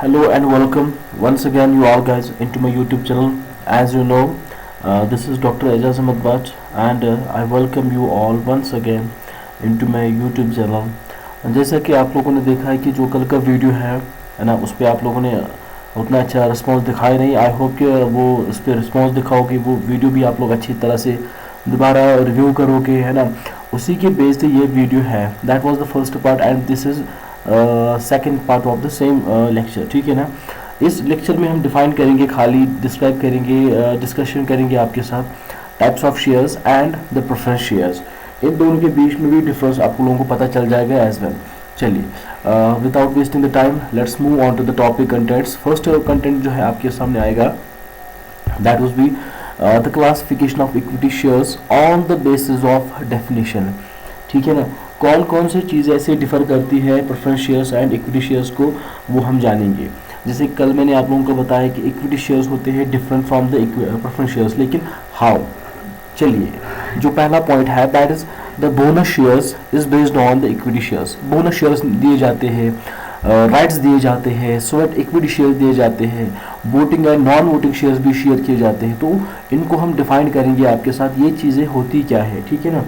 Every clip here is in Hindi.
Hello and welcome once again you all guys into my YouTube channel. As you know, this is Dr. Ajaz Ahmed Bach and I welcome you all once again into my YouTube channel. जैसा कि आप लोगों ने देखा है कि जो कल का वीडियो है ना, उस पर आप लोगों ने उतना अच्छा रिस्पांस दिखाया नहीं. आई होप कि वो उस पर रिस्पांस दिखाओगे, वो वीडियो भी आप लोग अच्छी तरह से दोबारा रिव्यू करोगे, है ना. उसी के बेस्ड ये वीडियो है. That was the first part and this is second part of the same lecture. ठीक है ना. इस लेक्चर में हम डिफाइन करेंगे, खाली डिस्क्राइब करेंगे, डिस्कशन करेंगे आपके साथ types of shares and the preference shares. इन दोनों के बीच में भी डिफरेंस आप लोगों को पता चल जाएगा एज वेल. चलिए, without wasting the time let's move on to the topic contents. First content जो है आपके सामने आएगा, that will be the classification of equity shares on the basis of definition. ठीक है ना. कौन कौन सी चीज़ें ऐसे डिफर करती है preference shares and equity shares को, वो हम जानेंगे. जैसे कल मैंने आप लोगों को बताया कि इक्विटी शेयर्स होते हैं different from the preference shares, लेकिन हाउ. चलिए, जो पहला पॉइंट है that is the bonus shares is based on the equity shares. Bonus shares दिए जाते हैं, राइट्स दिए जाते हैं, स्वेट इक्विटी शेयर्स दिए जाते हैं, voting and non voting shares भी शेयर किए जाते हैं. तो इनको हम डिफाइन करेंगे आपके साथ, ये चीज़ें होती क्या है. ठीक है ना.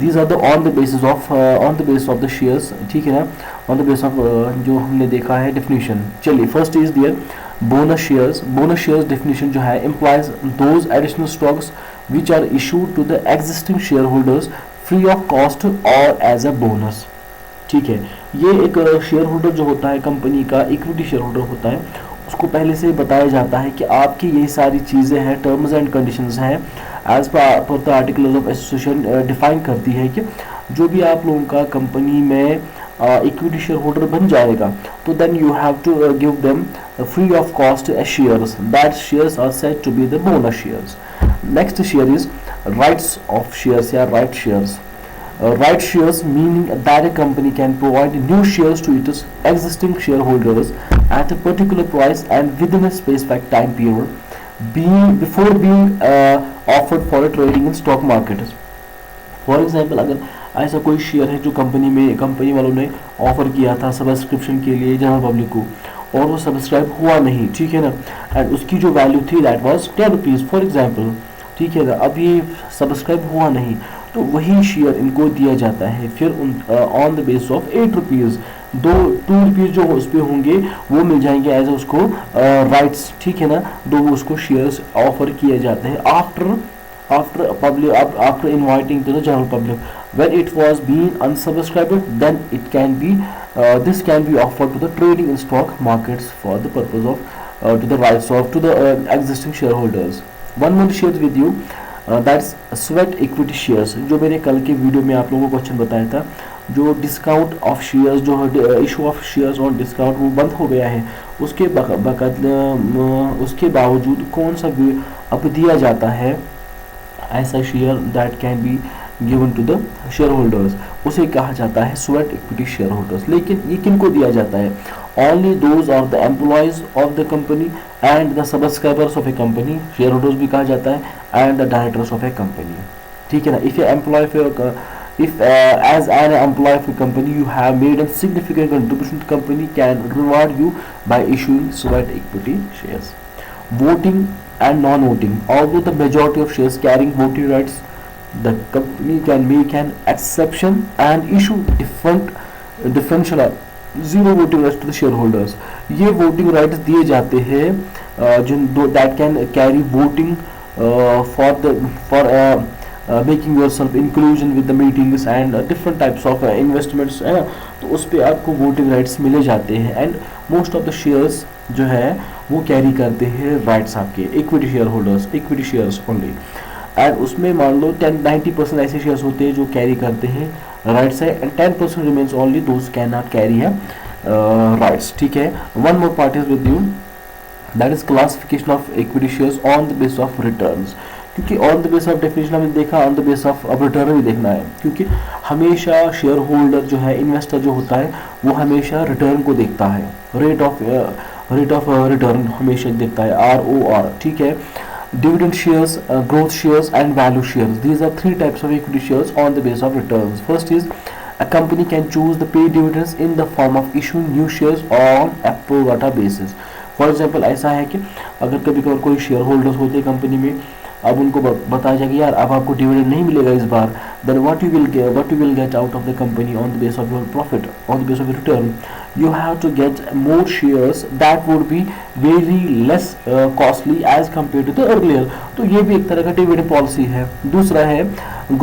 These are the on the basis of the shares. ठीक है ना. ऑन द बेसिस ऑफ जो हमने देखा है डेफिनेशन. चलिए, first is there bonus shares. Bonus shares definition जो है implies those additional stocks which are issued to the existing shareholders free of cost or as a bonus. ठीक है. ये एक शेयर होल्डर जो होता है कंपनी का, इक्विटी शेयर होल्डर होता है, उसको पहले से बताया जाता है कि आपकी ये सारी चीज़ें हैं, टर्म्स एंड कंडीशंस हैं, as per the articles of association define करती है कि जो भी आप लोगों का कंपनी में इक्विटी शेयर होल्डर बन जाएगा, तो then you have to give them free of cost shares. That shares are said to be the bonus shares. Next share is rights of shares या right shares. Right shares meaning that a company can provide new shares to its existing shareholders at a particular price and within a specified time period before being offered for a trading in stock market. For example, अगर ऐसा कोई शेयर है जो कंपनी वालों ने ऑफर किया था सब्सक्रिप्शन के लिए जनरल पब्लिक को, और वो सब्सक्राइब हुआ नहीं. ठीक है ना. एंड उसकी जो वैल्यू थी that was 10 rupees for example. ठीक है ना. अब ये सब्सक्राइब हुआ नहीं, तो वही शेयर इनको दिया जाता है. फिर on the base of 8 rupees, 2 rupees जो उस पर होंगे वो मिल जाएंगे एज उसको राइट्स. ठीक है ना. दो उसको शेयर्स ऑफर किए जाते हैं after inviting to the general public. When it was being unsubscribed, then it can be this can be offered to the trading in stock markets for the purpose of to the rights of to the existing shareholders. One more share with you, that's sweat equity shares. जो मैंने कल के वीडियो में आप लोगों को क्वेश्चन बताया था, जो डिस्काउंट ऑफ शेयर्स, जो issue of shares on discount वो बंद हो गया है, उसके बावजूद कौन सा अब दिया जाता है ऐसा share that can be given to the share holders, उसे कहा जाता है स्वेट इक्विटी शेयर होल्डर्स. लेकिन ये किनको दिया जाता है? Only those are the employees of the company and the subscribers of a company. Share holders भी कहा जाता है and the directors of a company. ठीक है ना. If as an employee of a company you have made a significant contribution to the company can reward you by issuing sweat equity shares. Voting and non-voting. Although the majority of shares carrying voting rights, the company can make an exception and issue differential zero voting rights to the shareholders. ये voting rights दिए जाते हैं जिन that can carry voting for making yourself inclusion with the meetings and different types of investments, है ना. तो उस पर आपको voting rights मिले जाते हैं and most of the shares जो है वो कैरी करते हैं राइट्स आपके equity share holders, equity shares only. And उसमें मान लो 90% ऐसे शेयर्स होते हैं जो कैरी करते हैं राइट्स है, and 10% remains only those can not carry है राइट्स. ठीक है. One more part is with you, that is classification of equity shares on the base of returns. क्योंकि on the base of definition हमने देखा, ऑन द बेस ऑफ अब रिटर्न भी देखना है, क्योंकि हमेशा शेयर होल्डर जो है, इन्वेस्टर जो होता है, वो हमेशा रिटर्न को देखता है, रेट ऑफ रिटर्न हमेशा देखता है, ROR. ठीक है. dividend shares, growth shares and value shares. These are three types of equity shares on the base of returns. First is A company can choose the pay dividends in the form of issuing new shares on a pro rata basis. For example ऐसा है कि अगर कभी कभार कोई शेयर होल्डर्स होते हैं कंपनी में, अब उनको बताया जाए कि यार अब आपको डिविडेंड नहीं मिलेगा इस बार, then what you will get out of the company on the base of your profit, on the base of your return, you have to get more shares that would be very less costly as compared to the earlier. तो ये भी एक तरह का डिविडेंड पॉलिसी है. दूसरा है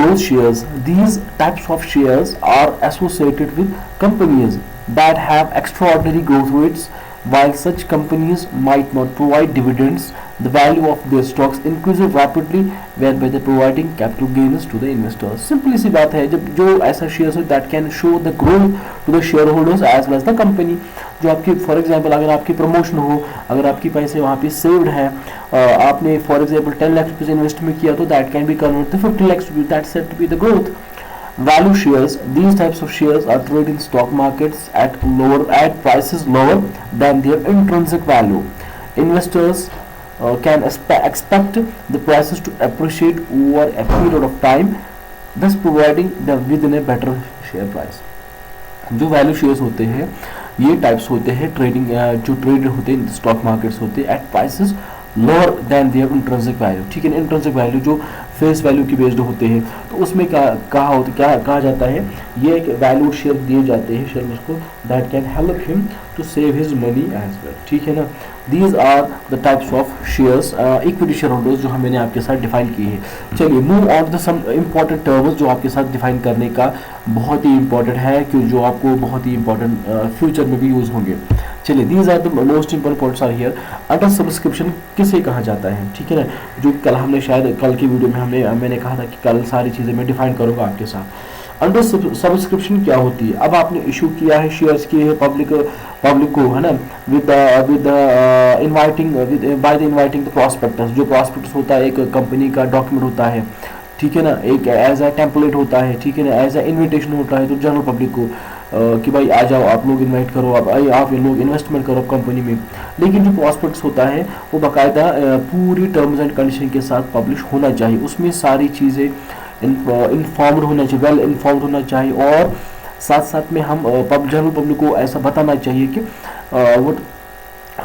growth shares. These types of shares are associated with companies that have extraordinary growth rates. While such companies might not provide dividends, the value of their stocks increases rapidly, whereby they providing capital gains to the investors. Simply सी बात है, जब जो ऐसा शेयर हो that can show the growth to the shareholders as well as the company. जो आपकी फॉर एग्जाम्पल अगर आपकी प्रमोशन हो, अगर आपके पैसे वहाँ पे सेव्ड है, आपने for example 10 lakh rupees invest में किया तो that can be converted to 50 lakhs rupees. That's said to be the growth. Value shares. These types of shares are traded in stock markets at prices lower than their intrinsic value. Investors can expect the prices to appreciate over a period of time, thus providing them within a better share price. जो वैल्यू शेयर्स होते हैं ये टाइप्स होते हैं ट्रेडिंग, जो ट्रेड होते हैं स्टॉक मार्केट्स होते हैं at prices lower than their intrinsic value. ठीक है, इंट्रिंसिक वैल्यू जो फेस वैल्यू की बेस्ड होते हैं, तो उसमें क्या कहा जाता है, ये एक वैल्यू शेयर दिए जाते हैं शेयरहोल्डर्स को that can help him to save his money as well. ठीक है ना. These are the types of shares, equity share holders जो मैंने आपके साथ डिफाइन किए हैं. चलिए move on to some important terms जो आपके साथ डिफाइन करने का बहुत ही इंपॉर्टेंट है, कि जो आपको बहुत ही इंपॉर्टेंट फ्यूचर में भी यूज होंगे. चलिए, these are the most important points are here. Under subscription किसे कहा जाता है? ठीक है ना, जो कल हमने शायद कल की वीडियो में मैंने कहा था कि कल सारी चीज़ें मैं डिफाइन करूंगा आपके साथ. अंडर सब्सक्रिप्शन क्या होती है? अब आपने इशू किया है, शेयर्स किए हैं पब्लिक को, है ना, with inviting by the inviting the prospectus. जो प्रॉस्पेक्टस होता है एक कंपनी का डॉक्यूमेंट होता है, ठीक है ना, एक एज अ टेम्पलेट होता है, ठीक है ना, एज अ इन्विटेशन होता है तो जनरल पब्लिक को कि भाई आ जाओ, आप लोग इनवाइट करो, आप लोग इन्वेस्टमेंट करो कंपनी में. लेकिन जो प्रॉस्पेक्टस होता है वो बाकायदा पूरी टर्म्स एंड कंडीशन के साथ पब्लिश होना चाहिए. उसमें सारी चीज़ें इन्फॉर्म्ड होना चाहिए, वेल इन्फॉर्म्ड होना चाहिए, और साथ साथ में हम जनरल पब्लिक को ऐसा बताना चाहिए कि what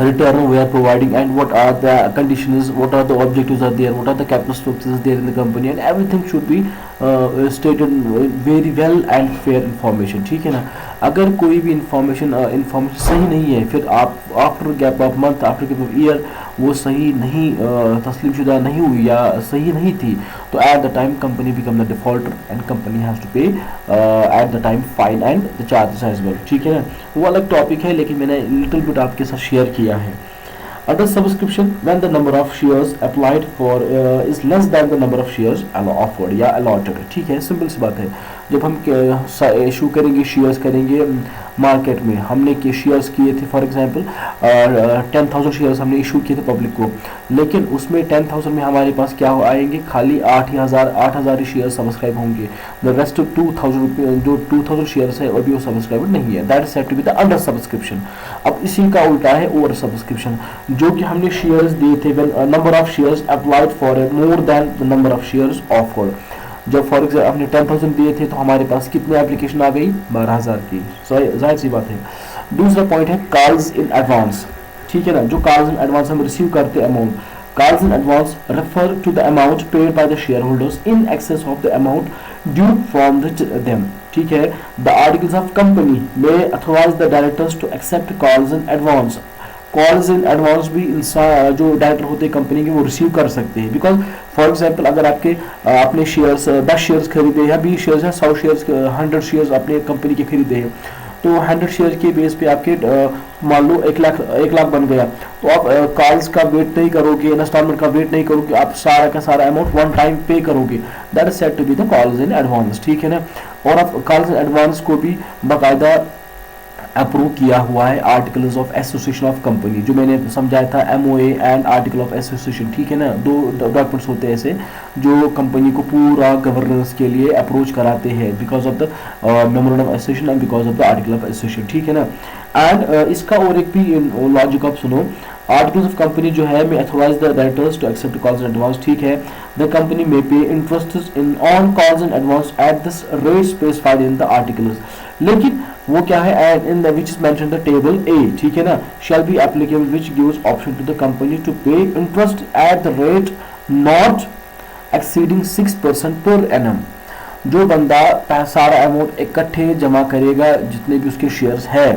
return we are providing and what are the conditions, what are the objectives are there, what are the capital structures there in the company, and everything should be stated very well and fair information. ठीक है ना. अगर कोई भी इंफॉर्मेशन सही नहीं है, फिर आप after gap of month, after gap of year वो सही नहीं तस्लीम शुदा नहीं हुई या सही नहीं थी, तो at the time company become the defaulter and company has to pay at the time fine and the charges as well. ठीक है ना. वो अलग टॉपिक है, लेकिन मैंने लिटिल बिट आपके साथ शेयर किया है. Under subscription, when the number of shares applied for is less than the number of shares offered या allotted. ठीक है, सिंपल सी बात है. जब हम इशू करेंगे, शेयर्स करेंगे मार्केट में, हमने के शेयर्स किए थे फॉर एग्जांपल 10,000 शेयर्स हमने इशू किए थे पब्लिक को, लेकिन उसमें 10,000 में हमारे पास क्या आएंगे, खाली 8,000 शेयर सब्सक्राइब होंगे. द रेस्ट 2,000 जो 2,000 शेयर्स है अभी वो सब्सक्राइब नहीं है. That is said to be the under subscription. अब इसी का उल्टा है ओवर सब्सक्रिप्शन, जो कि हमने शेयर्स दिए थे when number of shares applied for more than the number of shares offered. जब फॉर एग्जाम्पल हमने 10,000 दिए थे तो हमारे पास कितनी एप्लीकेशन आ गई, 12,000 की. जाहिर सी बात है. दूसरा पॉइंट है कॉल्स इन एडवांस. ठीक है ना, जो कॉल्स इन एडवांस हम रिसीव करते हैं amount, calls in advance refer to the amount paid by the share holders in excess of the amount due from them. ठीक है. द आर्टिकल्स ऑफ कंपनी में authorize the directors to accept calls in advance. कॉल्स इन एडवांस भी इंसान जो डायरेक्टर होते हैं कंपनी के वो रिसीव कर सकते हैं. बिकॉज फॉर एग्जांपल अगर आपने शेयर्स 10 शेयर्स खरीदे या 20 शेयर्स या 100 शेयर्स 100 शेयर्स अपने कंपनी के खरीदे हैं, तो 100 शेयर के बेस पे आपके मान लो 1 लाख बन गया, तो आप कॉल्स का वेट नहीं करोगे, इंस्टॉलमेंट का वेट नहीं करोगे, आप सारा का सारा अमाउंट वन टाइम पे करोगे. That is said to be the calls in advance. ठीक है ना. और आप कॉल्स इन एडवांस को भी बाकायदा अप्रूव किया हुआ है articles of association of company, जो मैंने समझाया था MOA and article of association, ठीक है ना। दो डॉक्यूमेंट्स होते हैं ऐसे जो कंपनी को पूरा गवर्नेंस के लिए अप्रोच कराते हैं because of the memorandum of association and because of the article of association, ठीक है ना। एंड इसका और एक भी लॉजिक आप सुनो, आर्टिकल्स ऑफ कंपनी जो है may authorise the directors to accept calls in advance, ठीक है। The company may pay interest in on calls in advance at this rate specified in the articles, लेकिन वो क्या है and in the which is mention the table A, ठीक है ना, shall be applicable which gives option to the company to pay interest at the rate not exceeding 6% per annum. जो बंदा सारा अमाउंट इकट्ठे जमा करेगा जितने भी उसके शेयर्स है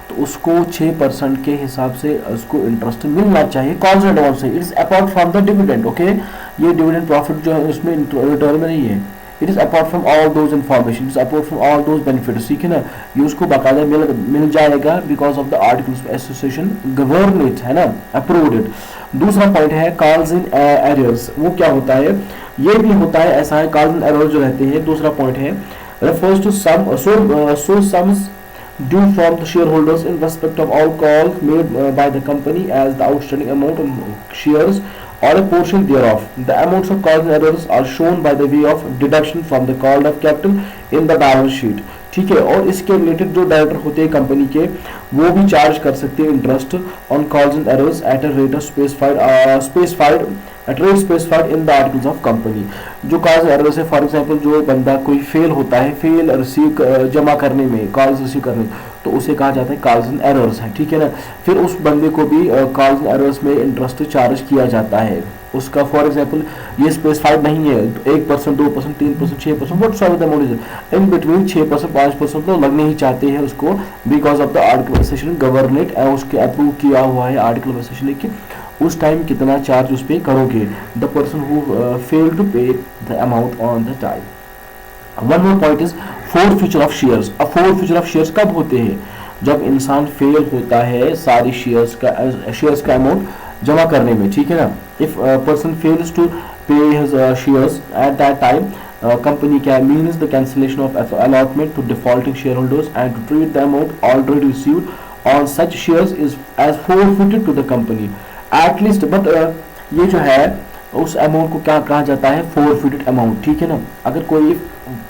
तो उसको 6% के हिसाब से उसको इंटरेस्ट मिलना चाहिए कॉल्स एडवांस से। It is apart from the dividend, okay. ये डिविडेंड प्रॉफिट जो है उसमें रिटर्न में नहीं है। It is apart from all those information, it is apart from all those benefits, ठीक है ना। ये उसको बाकायदा मिल जाएगा because of the articles of association govern it, है ना, अप्रूव्ड इट। दूसरा पॉइंट है कॉल्स इन एरर्स, वो क्या होता है, ये भी होता है ऐसा है, कॉल्स इन एरर्स जो रहते हैं। दूसरा पॉइंट है refers to sums due from the shareholders in respect of all calls made by the company as the outstanding amount of shares or a portion thereof. The amounts of calls and errors are shown by the way of deduction from the called up capital in the balance sheet, ठीक है। और इसके रिलेटेड जो डायरेक्टर होते हैं कंपनी के वो भी चार्ज कर सकते हैं interest on calls and errors at a rate of specified at rate specified in the articles of company. जो कॉल्स एंड एरर्स है, फॉर एग्जांपल जो बंदा कोई फेल होता है, फेल रिसीव जमा करने में, कॉल्स रिसीव करने, तो उसे कहा जाता है कॉल्स एंड एरर्स है, ठीक है ना। फिर उस बंदे को भी कॉल्स एंड एरर्स में इंटरेस्ट चार्ज किया जाता है। उसका फॉर एग्जांपल ये स्पेसिफाइड नहीं है 1%, 2%, 3%, 6%, what solve the amount is in between 6%, 5% तो लगने ही चाहते हैं उसको because of the article association governed है, उसके अप्रूव किया हुआ है आर्टिकल एसोसिएशन कि उस टाइम कितना चार्ज उस पे करोगे, the person who fail to pay the amount on the time. One more point is forfeiture of shares. अब फोरफीचर ऑफ शेयर्स कब होते हैं, जब इंसान फेल होता है सारी शेयर्स का अमाउंट जमा करने में, ठीक है ना। इफ पर्सन फेल्स टू पे his shares at that time, company can means the cancellation of allotment to defaulting shareholders and to treat the amount already received on such shares is as forfeited to the company at least, but ये जो है उस अमाउंट को क्या कहा जाता है, forfeited amount, ठीक है ना। अगर कोई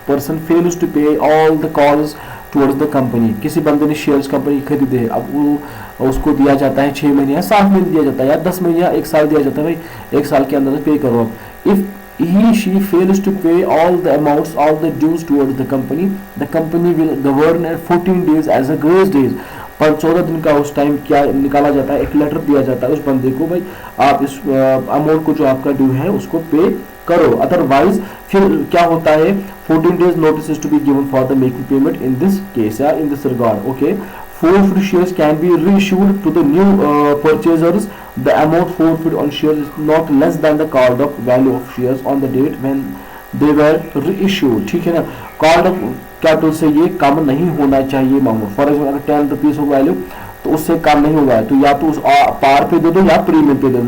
पर्सन फेल्स टू पे all the calls towards the company, किसी बंदे ने शेयर्स कंपनी खरीदे, अब वो उसको दिया जाता है 6 महीने या 7 महीने दिया जाता है या 10 महीने या 1 साल दिया जाता है, भाई 1 साल के अंदर पे करो। If she fails to pay all the amounts, all the dues towards the company will govern at 14 days as a grace days, पर 14 दिन का उस टाइम क्या निकाला जाता है, एक लेटर दिया जाता है उस बंदे को, भाई आप इस अमाउंट को जो आपका ड्यू है उसको पे करो, अदरवाइज फिर क्या होता है 14 days notice is to be given for the making payment in this case या in this regard, okay। Forfeit shares can be reissued to the new purchasers. The amount forfeit on shares is not less than the called up value of shares on the date when they were reissued, ठीक है ना। कॉल्ड अप कैपिटल से ये कम नहीं होना चाहिए अमाउंट, फॉर एग्जाम्पल अगर 10 रुपीज हो वैल्यू तो उससे कम नहीं होगा, तो या तो उस पार पे दे दो या प्रीमियम पे दो,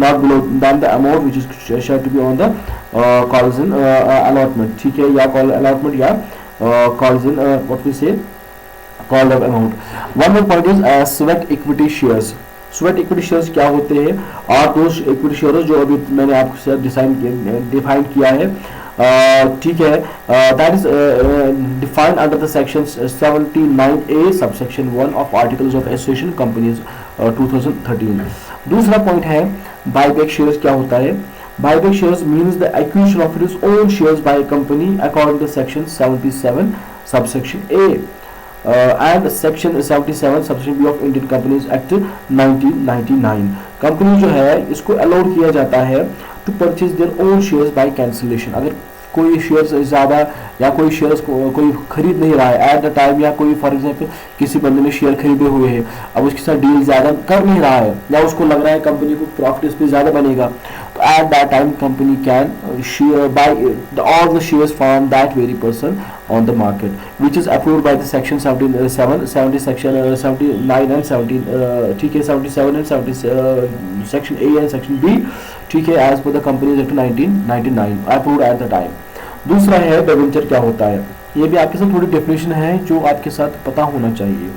not below than the amount which is shared to be on the calls in allotment, ठीक है, या call allotment या calls in what we say called up amount. One more point is sweat equity shares. Sweat equity shares क्या होते हैं, और दोष equity shares जो अभी मैंने आपको डिफाइन किया है, ठीक है, that is defined under the section 79A subsection 1 of articles of association companies 2013. दूसरा पॉइंट है buyback shares क्या होता है। Buyback shares means the acquisition of its own shares by a company according to section 77 subsection A and section 77 subsection B of Indian Companies Act 1999। Company जो है इसको अलाउड किया जाता है to purchase their own shares by cancellation. अगर कोई शेयर्स ज़्यादा या कोई शेयर्स कोई खरीद नहीं रहा है एट द टाइम, या कोई फॉर एग्जांपल किसी बंदे ने शेयर खरीदे हुए हैं, अब उसके साथ डील ज़्यादा कर नहीं रहा है या उसको लग रहा है कंपनी को प्रॉफिट इस पर ज़्यादा बनेगा, तो eight that time company can buy all the shares from that very person on the market which is approved by the section 70 section 79 and 17, ठीक है, 77 and 70 section A and section B, ठीक है, as per the Companies Act 1999 approved at the time। दूसरा है डिवेंचर क्या होता है। ये भी आपके साथ थोड़ी डेफिनेशन है जो आपके साथ पता होना चाहिए।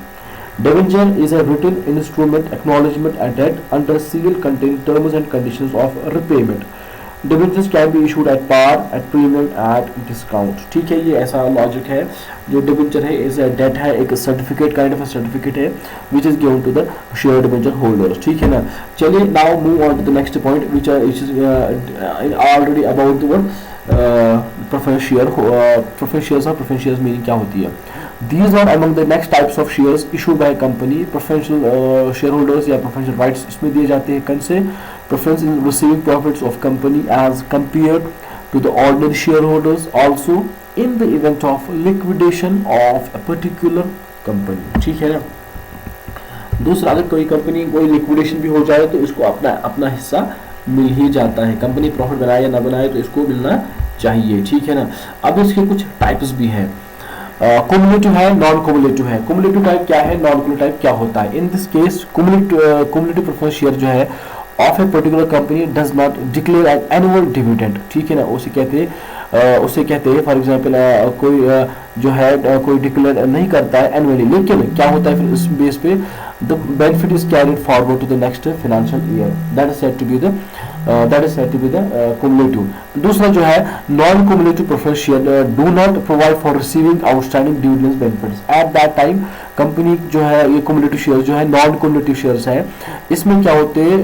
Debenture is a written instrument acknowledgement a debt under seal containing terms and conditions of repayment. Debentures can be issued at par, at premium, at discount. ठीक है, ये ऐसा लॉजिक है। जो डिबेंचर है इज डेट है, एक सर्टिफिकेट काइंड ऑफ सर्टिफिकेट है which is given to the share debenture holders. ठीक है ना। चलिए now move on to the next point which is already about the word preference share. Preference shares और प्रेफरेंस शेयर्स मीनिंग क्या होती है? These are among the next types of shares issued by a company. Preferential shareholders या preferential rights इसमें दिए जाते हैं। कौन से? Preference in receiving profits of company as compared to the ordinary shareholders. Also in the event of liquidation of a particular company. ठीक है ना। दूसरा, अगर कोई कंपनी कोई लिक्विडेशन भी हो जाए तो इसको अपना अपना हिस्सा मिल ही जाता है। कंपनी प्रॉफिट बनाए या ना बनाए तो इसको मिलना चाहिए। ठीक है ना। अब इसके कुछ टाइप्स भी हैं। कुमुलेटिव है, नॉन कुमुलेटिव है। कुमुलेटिव टाइप क्या है, नॉन कुमुलेटिव टाइप क्या होता है? In this case cumulative preference share जो है of a particular company does not declare an annual dividend. ठीक है ना। उसे कहते हैं फॉर एग्जांपल जो है कोई डिक्लेयर नहीं करता है एनुअली, लेकिन क्या होता है फिर इस बेस पे the benefit is carried forward to the next financial year. That is said to be the cumulative. दूसरा जो है non cumulative preference share do not provide for receiving outstanding dividends benefits at that time. Company जो है ये कुमुलेटिव शेयर जो है नॉन कुमुलेटिव शेयर्स है, इसमें क्या होते हैं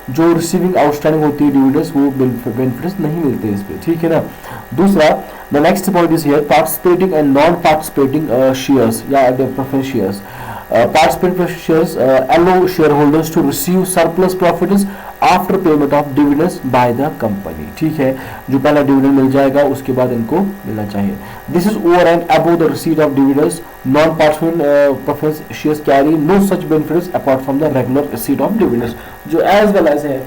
जो रिसीविंग आउटस्टैंडिंग होती है डिविडेंड्स वो बेनिफिट्स नहीं मिलते इस पे। ठीक है ना। दूसरा, the next point is here participating and non participating shares या preference shares. Participating shares allow shareholders to receive surplus profits after payment of dividends by the company. ठीक है, जो पहला डिविडेंड मिल जाएगा उसके बाद इनको मिलना चाहिए। This is over and above the receipt of dividends. Non-participating preference shares carry no such benefits apart from the regular receipt of dividends. जो as well as है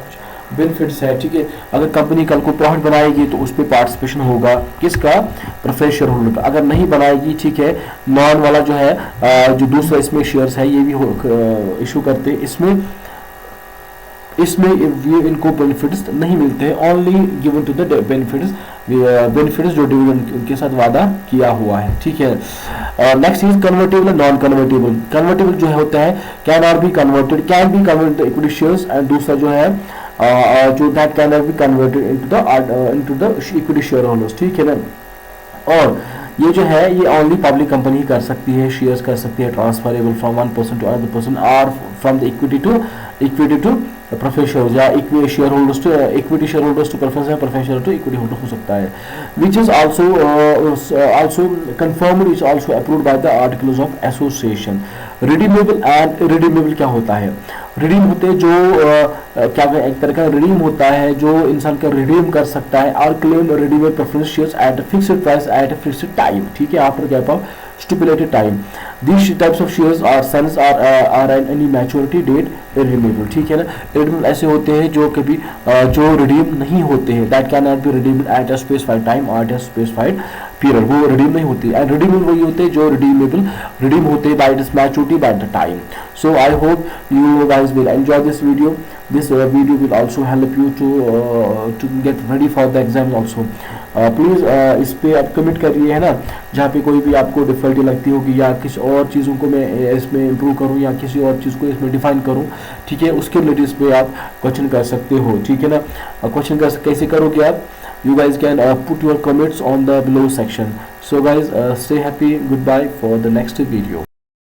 बेनिफिट्स है। ठीक है, अगर कंपनी कल को प्रॉफिट बनाएगी तो उस पर पार्टिसिपेशन होगा किसका? प्रेफरेंस शेयर होल्डर का। अगर नहीं बनाएगी, ठीक है, नॉन वाला जो है जो दूसरा इसमें शेयर्स है ये भी इशू करते हैं, इसमें ये इनको बेनिफिट्स नहीं मिलते हैं। Only given to the benefits जो डिविडेंड उनके साथ वादा किया हुआ है। ठीक है। Next is convertible and non convertible. Convertible जो है होता है can not be converted, can be converted equity shares, and दूसरा जो है जो that can not be converted into the equity share holders. ठीक है ना। और ये जो है ये ओनली पब्लिक कंपनी कर सकती है, शेयर्स कर सकती है transferable from one person to another person और from the equity to preference shares या equity share holders to preference या preference share to equity holder हो सकता है। Which is also confirmed, is also approved by the articles of association. Redeemable and redeemable क्या होता है? रिडीम होते हैं जो क्या एक तरह का रिडीम होता है जो इंसान का रिडीम कर सकता है और claim redeemable preference shares at fixed price at a fixed time. ठीक है, after gap of stipulated time. These types of shares are sons are at any maturity date irredeemable. ठीक है ना। irredeemable ऐसे होते हैं जो कभी जो redeem नहीं होते हैं, that cannot be redeemed at a specified time or at a specified period, वो redeem नहीं होती। and redeemable वही होते हैं जो redeem होते हैं by its maturity by the time. So I hope you guys will enjoy this video. This video will also help you to get ready for the exams also. Please इस पे आप कमेंट करिए, है ना, जहाँ पे कोई भी आपको डिफिकल्टी लगती होगी या किसी और चीज़ों को मैं इसमें इम्प्रूव करूँ या किसी और चीज़ को इसमें डिफाइन करूँ। ठीक है, उसके रिलेटेड इस पे आप क्वेश्चन कर सकते हो। ठीक है ना। क्वेश्चन कैसे करोगे आप? You guys can put your comments on the below section. So guys, stay happy. Goodbye for the next video.